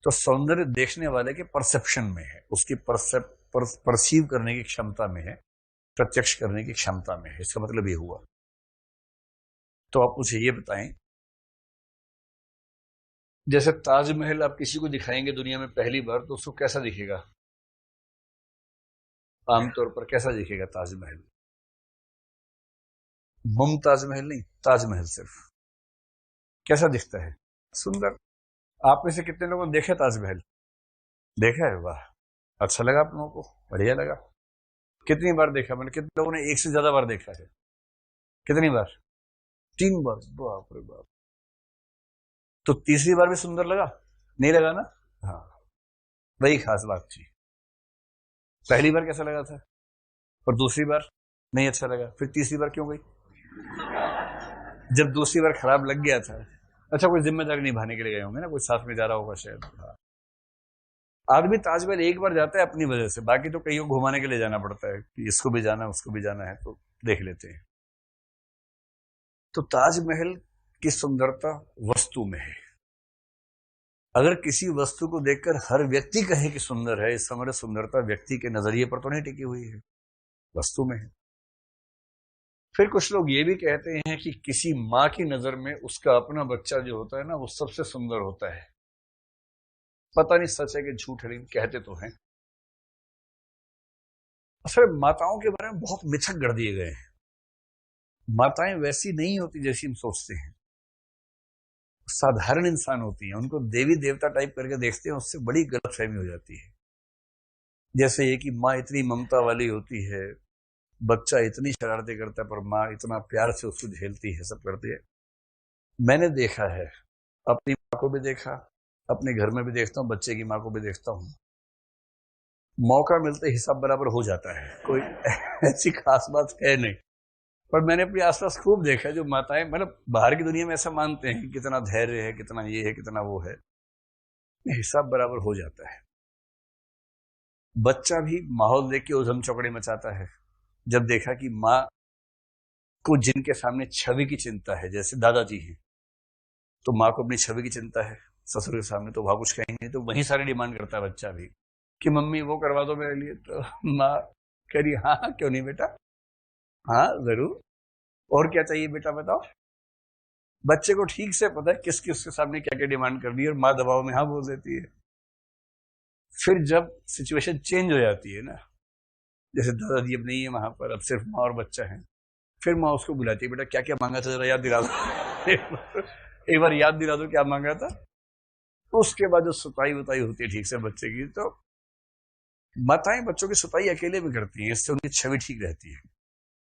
तो सौंदर्य देखने वाले के परसेप्शन में है, उसकी परसीव करने की क्षमता में है, प्रत्यक्ष करने की क्षमता में है। इसका मतलब ये हुआ। तो आप मुझे ये बताएं, जैसे ताजमहल आप किसी को दिखाएंगे दुनिया में पहली बार, तो उसको कैसा दिखेगा? आमतौर पर कैसा दिखेगा ताजमहल? मुमताज महल नहीं, ताजमहल सिर्फ। कैसा दिखता है? सुंदर। आप में से कितने लोगों ने देखा ताजमहल? देखा है? वाह, अच्छा लगा आप लोगों को? बढ़िया लगा। कितनी बार देखा? मैंने कितने लोगों ने एक से ज्यादा बार देखा है? कितनी बार? 3 बार? बाप रे बाप। तो तीसरी बार भी सुंदर लगा? नहीं लगा ना? हाँ, वही खास बात थी। पहली बार कैसा लगा था, और दूसरी बार नहीं अच्छा लगा, फिर तीसरी बार क्यों गई? जब दूसरी बार खराब लग गया था। अच्छा, कोई जिम्मेदारी निभाने के लिए गए होंगे ना, कोई साथ में जा रहा होगा शायद। हाँ। आदमी ताजमहल एक बार जाता है अपनी वजह से, बाकी तो कहीं घुमाने के लिए जाना पड़ता है कि इसको भी जाना है उसको भी जाना है, तो देख लेते हैं। तो ताजमहल की सुंदरता वस्तु में है। अगर किसी वस्तु को देखकर हर व्यक्ति कहे कि सुंदर है, इस समय सुंदरता व्यक्ति के नजरिए पर तो नहीं टिकी हुई है, वस्तु में है। फिर कुछ लोग ये भी कहते हैं कि किसी माँ की नजर में उसका अपना बच्चा जो होता है ना, वो सबसे सुंदर होता है। पता नहीं सच है कि झूठ है, लेकिन कहते तो हैं। असल माताओं के बारे में बहुत मिथक गढ़ दिए गए हैं। माताएं वैसी नहीं होती जैसी हम सोचते हैं, साधारण इंसान होती हैं। उनको देवी देवता टाइप करके देखते हैं, उससे बड़ी गलतफहमी हो जाती है। जैसे ये कि माँ इतनी ममता वाली होती है, बच्चा इतनी शरारतें करता है, पर माँ इतना प्यार से उसको झेलती है, सब करती है। मैंने देखा है, अपनी माँ को भी देखा, अपने घर में भी देखता हूँ, बच्चे की माँ को भी देखता हूँ। मौका मिलते हिसाब बराबर हो जाता है, कोई ऐसी खास बात है नहीं। पर मैंने अपने आसपास खूब देखा जो माताएं, मतलब बाहर की दुनिया में ऐसा मानते हैं कि कितना धैर्य है, कितना ये है, कितना वो है, हिसाब बराबर हो जाता है। बच्चा भी माहौल देख के उधम चौकड़ी मचाता है। जब देखा कि माँ को जिनके सामने छवि की चिंता है, जैसे दादाजी हैं, तो माँ को अपनी छवि की चिंता है, ससुर के सामने तो वहां कुछ कहेंगे, तो वही सारी डिमांड करता है बच्चा भी कि मम्मी वो करवा दो मेरे लिए। तो माँ कह रही हाँ हाँ, क्यों नहीं बेटा, हाँ जरूर, और क्या चाहिए बेटा बताओ। बच्चे को ठीक से पता है किस किस के सामने क्या क्या डिमांड करनी है, और माँ दबाव में हाँ बोल देती है। फिर जब सिचुएशन चेंज हो जाती है ना, जैसे दादाजी अब नहीं है वहां पर, अब सिर्फ माँ और बच्चा है, फिर माँ उसको बुलाती है, बेटा क्या क्या मांगा था जरा याद दिला दो। एक बार याद दिला दो क्या मांगा था। तो उसके बाद जो सुताई उताई होती है ठीक से बच्चे की, तो माताएं बच्चों की सुताई अकेले भी करती हैं, इससे उनकी छवि ठीक रहती है।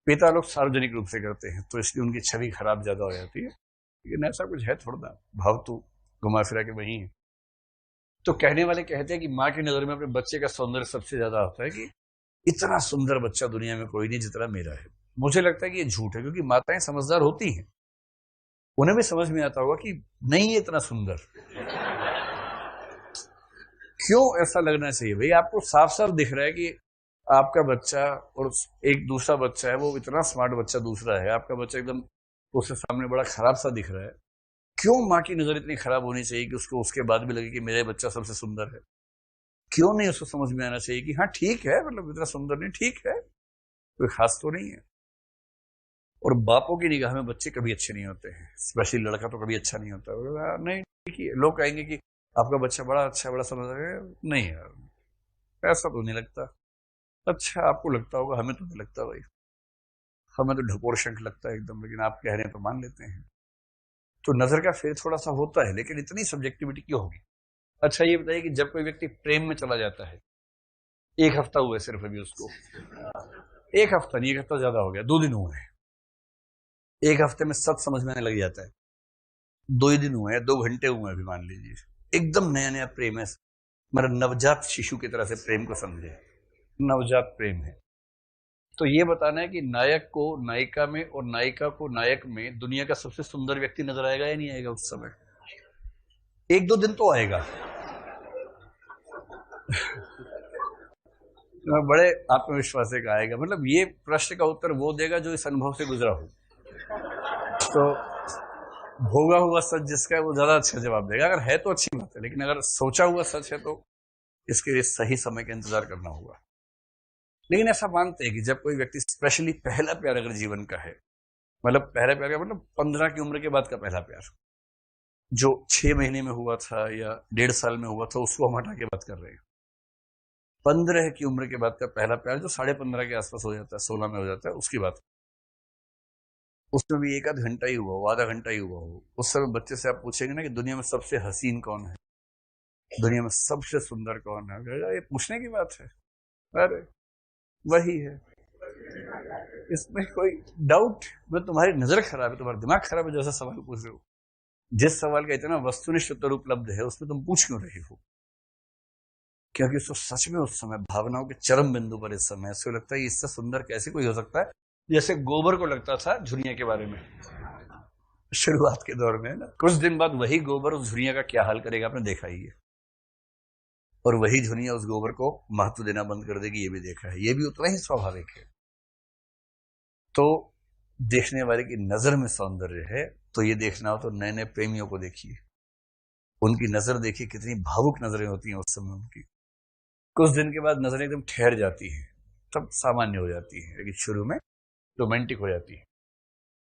पिता लोग सार्वजनिक रूप से करते हैं, तो इसलिए उनकी छवि खराब ज्यादा हो जाती है। लेकिन ऐसा कुछ है थोड़ा ना, भाव तो घुमा फिरा के वही है। तो कहने वाले कहते हैं कि माँ की नजर में अपने बच्चे का सौंदर्य सबसे ज्यादा होता है, कि इतना सुंदर बच्चा दुनिया में कोई नहीं जितना मेरा है। मुझे लगता है कि ये झूठ है, क्योंकि माताएं समझदार होती हैं, उन्हें भी समझ में आता होगा कि नहीं है इतना सुंदर। क्यों ऐसा लगना चाहिए भाई? आपको साफ साफ दिख रहा है कि आपका बच्चा और एक दूसरा बच्चा है, वो इतना स्मार्ट बच्चा दूसरा है, आपका बच्चा एकदम उसके सामने बड़ा खराब सा दिख रहा है। क्यों माँ की नजर इतनी खराब होनी चाहिए कि उसको उसके बाद भी लगे कि मेरा बच्चा सबसे सुंदर है? क्यों नहीं उसको समझ में आना चाहिए कि हाँ ठीक है, मतलब इतना सुंदर नहीं, ठीक है, कोई खास तो नहीं है। और बापों की निगाह में बच्चे कभी अच्छे नहीं होते हैं, स्पेशली लड़का तो कभी अच्छा नहीं होता। नहीं, ठीक है, लोग कहेंगे कि आपका बच्चा बड़ा अच्छा है, बड़ा समझदार है। नहीं यार, ऐसा तो नहीं लगता। अच्छा आपको लगता होगा, हमें तो नहीं लगता भाई, हमें तो ढकोर शंख लगता है एकदम, लेकिन आप कह रहे हैं तो मान लेते हैं। तो नजर का फेर थोड़ा सा होता है, लेकिन इतनी सब्जेक्टिविटी क्यों होगी? अच्छा ये बताइए कि जब कोई व्यक्ति प्रेम में चला जाता है, 1 हफ्ता हुआ है सिर्फ अभी उसको, 1 हफ्ता नहीं, 1 हफ्ता ज्यादा हो गया, 2 दिन हुए हैं, 1 हफ्ते में सब समझ में आने लग जाता है। 2 ही दिन हुए हैं, 2 घंटे हुए हैं अभी, मान लीजिए एकदम नया नया प्रेम है, मतलब नवजात शिशु की तरह से प्रेम को समझे, नवजात प्रेम है। तो ये बताना है कि नायक को नायिका में और नायिका को नायक में दुनिया का सबसे सुंदर व्यक्ति नजर आएगा या नहीं आएगा उस समय? 1-2 दिन तो आएगा। तो बड़े आत्मविश्वास से आएगा, मतलब ये प्रश्न का उत्तर वो देगा जो इस अनुभव से गुजरा हो। तो भोगा हुआ सच जिसका है वो ज्यादा अच्छा जवाब देगा। अगर है तो अच्छी बात है, लेकिन अगर सोचा हुआ सच है तो इसके लिए सही समय का इंतजार करना होगा। लेकिन ऐसा मानते हैं कि जब कोई व्यक्ति स्पेशली पहला प्यार अगर जीवन का है, मतलब पहला प्यार का मतलब 15 की उम्र के बाद का पहला प्यार, जो 6 महीने में हुआ था या 1.5 साल में हुआ था, उसको हम हटा के बात कर रहे हैं। 15 की उम्र के बाद का पहला प्यार जो 15.5 के आसपास हो जाता है, 16 में हो जाता है, उसकी बात। उसमें भी एक आध घंटा ही हुआ हो, आधा घंटा ही हुआ हो। उस समय बच्चे से आप पूछेंगे ना कि दुनिया में सबसे हसीन कौन है, दुनिया में सबसे सुंदर कौन है, ये पूछने की बात है। अरे वही है, इसमें कोई डाउट? मैं तुम्हारी नजर खराब है, तुम्हारा दिमाग खराब है जैसा सवाल पूछ रहे हो। जिस सवाल का इतना वस्तुनिष्ठ उत्तर उपलब्ध है उसमें तुम पूछ क्यों रहे हो? क्योंकि उसको सच में उस समय भावनाओं के चरम बिंदु पर इस समय ऐसे लगता है इससे सुंदर कैसे कोई हो सकता है, जैसे गोबर को लगता था झुरिया के बारे में शुरुआत के दौर में ना। कुछ दिन बाद वही गोबर उस झुरिया का क्या हाल करेगा आपने देखा ही है, और वही झुरिया उस गोबर को महत्व देना बंद कर देगी, ये भी देखा है। ये भी उतना ही स्वाभाविक है। तो देखने वाले की नजर में सौंदर्य है, तो ये देखना हो तो नए नए प्रेमियों को देखिए, उनकी नजर देखिए, कितनी भावुक नजरें होती हैं उस समय उनकी। कुछ दिन के बाद नजरें एकदम ठहर जाती हैं, तब सामान्य हो जाती है, लेकिन शुरू में रोमांटिक हो जाती है।